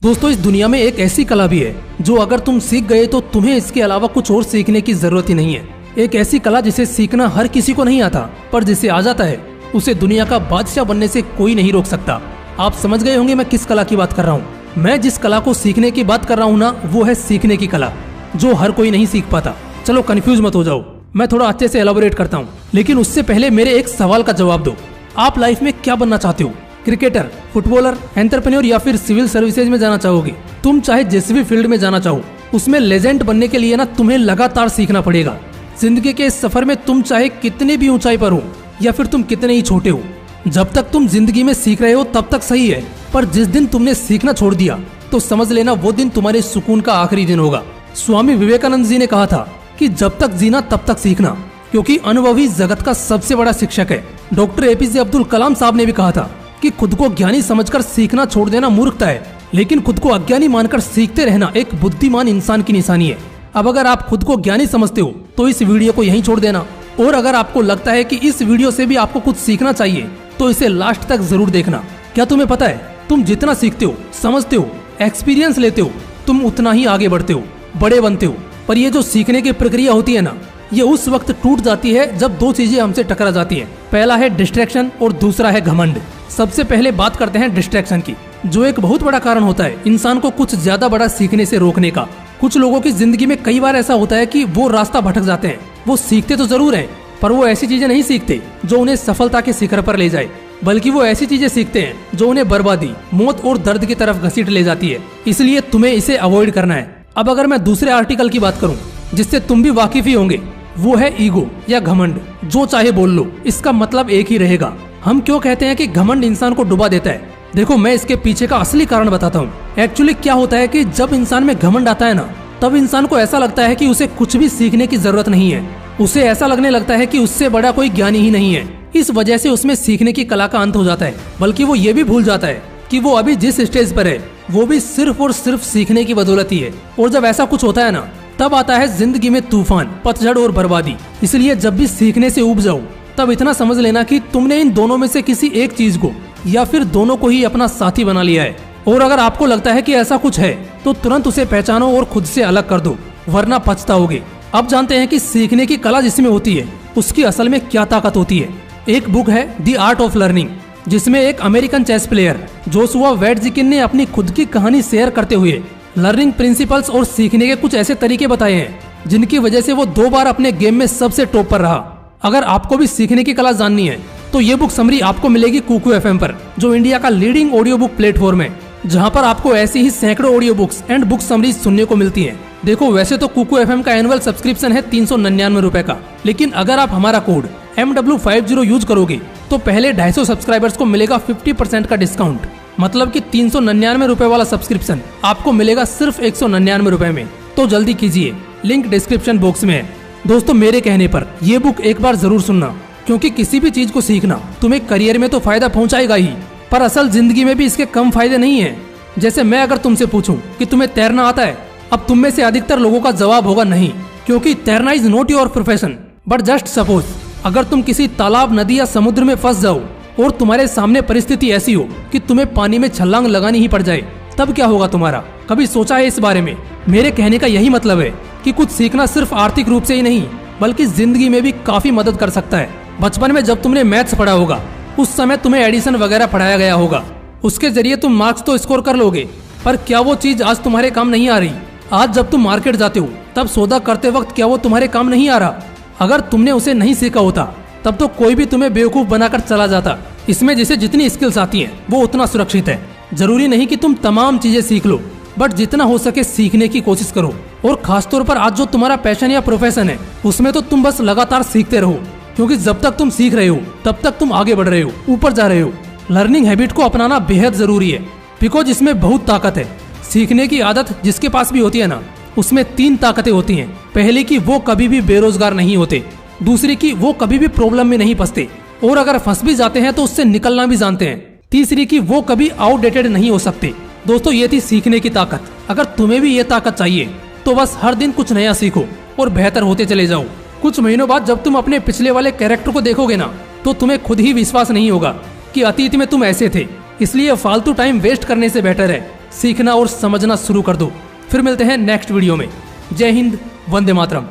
दोस्तों, इस दुनिया में एक ऐसी कला भी है जो अगर तुम सीख गए तो तुम्हें इसके अलावा कुछ और सीखने की जरूरत ही नहीं है। एक ऐसी कला जिसे सीखना हर किसी को नहीं आता, पर जिसे आ जाता है उसे दुनिया का बादशाह बनने से कोई नहीं रोक सकता। आप समझ गए होंगे मैं किस कला की बात कर रहा हूँ। मैं जिस कला को सीखने की बात कर रहा हूँ ना, वो है सीखने की कला, जो हर कोई नहीं सीख पाता। चलो कंफ्यूज मत हो जाओ, मैं थोड़ा अच्छे से एलाबोरेट करता हूँ, लेकिन उससे पहले मेरे एक सवाल का जवाब दो। आप लाइफ में क्या बनना चाहते हो? क्रिकेटर, फुटबॉलर, एंटरप्रेन्योर या फिर सिविल सर्विसेज में जाना चाहोगे? तुम चाहे जिस भी फील्ड में जाना चाहो, उसमें लेजेंड बनने के लिए ना तुम्हें लगातार सीखना पड़ेगा। जिंदगी के इस सफर में तुम चाहे कितने भी ऊंचाई पर हो या फिर तुम कितने ही छोटे हो, जब तक तुम जिंदगी में सीख रहे हो तब तक सही है। पर जिस दिन तुमने सीखना छोड़ दिया तो समझ लेना वो दिन तुम्हारे सुकून का आखिरी दिन होगा। स्वामी विवेकानंद जी ने कहा था कि जब तक जीना तब तक सीखना, क्योंकि अनुभवी जगत का सबसे बड़ा शिक्षक है। डॉक्टर एपीजे अब्दुल कलाम साहब ने भी कहा था कि खुद को ज्ञानी समझकर सीखना छोड़ देना मूर्खता है, लेकिन खुद को अज्ञानी मानकर सीखते रहना एक बुद्धिमान इंसान की निशानी है। अब अगर आप खुद को ज्ञानी समझते हो तो इस वीडियो को यहीं छोड़ देना, और अगर आपको लगता है कि इस वीडियो से भी आपको कुछ सीखना चाहिए तो इसे लास्ट तक जरूर देखना। क्या तुम्हें पता है, तुम जितना सीखते हो, समझते हो, एक्सपीरियंस लेते हो, तुम उतना ही आगे बढ़ते हो, बड़े बनते हो। पर ये जो सीखने की प्रक्रिया होती है ना, ये उस वक्त टूट जाती है जब दो चीजें हमसे टकरा जाती हैं। पहला है डिस्ट्रैक्शन और दूसरा है घमंड। सबसे पहले बात करते हैं डिस्ट्रैक्शन की, जो एक बहुत बड़ा कारण होता है इंसान को कुछ ज्यादा बड़ा सीखने से रोकने का। कुछ लोगों की जिंदगी में कई बार ऐसा होता है कि वो रास्ता भटक जाते हैं। वो सीखते तो जरूर हैं, पर वो ऐसी चीजें नहीं सीखते जो उन्हें सफलता के शिखर पर ले जाए, बल्कि वो ऐसी चीजें सीखते हैं जो उन्हें बर्बादी, मौत और दर्द की तरफ घसीट ले जाती है। इसलिए तुम्हें इसे अवॉइड करना है। अब अगर मैं दूसरे आर्टिकल की बात करूं जिससे तुम भी वाकिफ ही होंगे, वो है ईगो या घमंड। जो चाहे बोल लो, इसका मतलब एक ही रहेगा। हम क्यों कहते हैं कि घमंड इंसान को डुबा देता है? देखो, मैं इसके पीछे का असली कारण बताता हूँ। एक्चुअली क्या होता है कि जब इंसान में घमंड आता है ना, तब इंसान को ऐसा लगता है कि उसे कुछ भी सीखने की जरूरत नहीं है। उसे ऐसा लगने लगता है कि उससे बड़ा कोई ज्ञानी ही नहीं है। इस वजह से उसमें सीखने की कला का अंत हो जाता है। बल्कि वो ये भी भूल जाता है कि वो अभी जिस स्टेज पर है वो भी सिर्फ और सिर्फ सीखने की बदौलत ही है। और जब ऐसा कुछ होता है ना, तब आता है जिंदगी में तूफान, पतझड़ और बर्बादी। इसलिए जब भी सीखने से ऊब जाओ, तब इतना समझ लेना कि तुमने इन दोनों में से किसी एक चीज को या फिर दोनों को ही अपना साथी बना लिया है। और अगर आपको लगता है कि ऐसा कुछ है तो तुरंत उसे पहचानो और खुद से अलग कर दो, वरना पछताओगे। अब जानते हैं कि सीखने की कला जिसमें होती है उसकी असल में क्या ताकत होती है। एक बुक है द आर्ट ऑफ लर्निंग, जिसमें एक अमेरिकन चेस प्लेयर जोशुआ वैटजिकिन ने अपनी खुद की कहानी शेयर करते हुए लर्निंग प्रिंसिपल्स और सीखने के कुछ ऐसे तरीके बताए हैं जिनकी वजह से वो 2 बार अपने गेम में सबसे टॉप पर रहा। अगर आपको भी सीखने की कला जाननी है तो ये बुक समरी आपको मिलेगी कुकू एफएम पर, जो इंडिया का लीडिंग ऑडियो बुक प्लेटफॉर्म है, जहाँ पर आपको ऐसी ही सैकड़ों audio books and book summaries सुनने को मिलती हैं। देखो, वैसे तो कुकू एफएम का एनुअल सब्सक्रिप्शन है 399 रुपए का, लेकिन अगर आप हमारा कोड MW50 यूज करोगे तो पहले 250 सब्सक्राइबर्स को मिलेगा 50% का डिस्काउंट। मतलब कि 399 रुपए वाला सब्सक्रिप्शन आपको मिलेगा सिर्फ 199 रुपए में। तो जल्दी कीजिए, लिंक डिस्क्रिप्शन बॉक्स में है। दोस्तों, मेरे कहने पर ये बुक एक बार जरूर सुनना, क्योंकि किसी भी चीज को सीखना तुम्हें करियर में तो फायदा पहुंचाएगा ही, पर असल जिंदगी में भी इसके कम फायदे नहीं है। जैसे मैं अगर तुमसे पूछूं कि तुम्हें तैरना आता है, अब तुम में से अधिकतर लोगों का जवाब होगा नहीं, क्योंकि तैरना is not your profession. But just suppose अगर तुम किसी तालाब, नदी या समुद्र में फंस जाओ और तुम्हारे सामने परिस्थिति ऐसी हो कि तुम्हें पानी में छलांग लगानी ही पड़ जाए, तब क्या होगा तुम्हारा? कभी सोचा है इस बारे में? मेरे कहने का यही मतलब है कि कुछ सीखना सिर्फ आर्थिक रूप से ही नहीं, बल्कि जिंदगी में भी काफी मदद कर सकता है। बचपन में जब तुमने मैथ्स पढ़ा होगा, उस समय तुम्हें एडिशन वगैरह पढ़ाया गया होगा। उसके जरिए तुम मार्क्स तो स्कोर कर लोगे, पर क्या वो चीज आज तुम्हारे काम नहीं आ रही? आज जब तुम मार्केट जाते हो तब सौदा करते वक्त क्या वो तुम्हारे काम नहीं आ रहा? अगर तुमने उसे नहीं सीखा होता तब तो कोई भी तुम्हें बेवकूफ बनाकर चला जाता। इसमें जिसे जितनी स्किल्स आती हैं वो उतना सुरक्षित है। जरूरी नहीं कि तुम तमाम चीजें सीख लो, बट जितना हो सके सीखने की कोशिश करो। और खासतौर पर आज जो तुम्हारा पैशन या प्रोफेशन है, उसमें तो तुम बस लगातार सीखते रहो, क्योंकि जब तक तुम सीख रहे हो तब तक तुम आगे बढ़ रहे हो, ऊपर जा रहे हो। लर्निंग हैबिट को अपनाना बेहद जरूरी है, बिकॉज इसमें बहुत ताकत है। सीखने की आदत जिसके पास भी होती है ना, उसमें 3 ताकतें होती हैं। पहली की वो कभी भी बेरोजगार नहीं होते, दूसरी की वो कभी भी प्रॉब्लम में नहीं फंसते, और अगर फंस भी जाते हैं तो उससे निकलना भी जानते हैं, तीसरी की वो कभी आउटडेटेड नहीं हो सकते। दोस्तों, ये थी सीखने की ताकत। अगर तुम्हें भी ये ताकत चाहिए तो बस हर दिन कुछ नया सीखो और बेहतर होते चले जाओ। कुछ महीनों बाद जब तुम अपने पिछले वाले कैरेक्टर को देखोगे ना, तो तुम्हें खुद ही विश्वास नहीं होगा कि अतीत में तुम ऐसे थे। इसलिए फालतू टाइम वेस्ट करने से बेटर है सीखना और समझना शुरू कर दो। फिर मिलते हैं नेक्स्ट वीडियो में। जय हिंद, वंदे मातरम।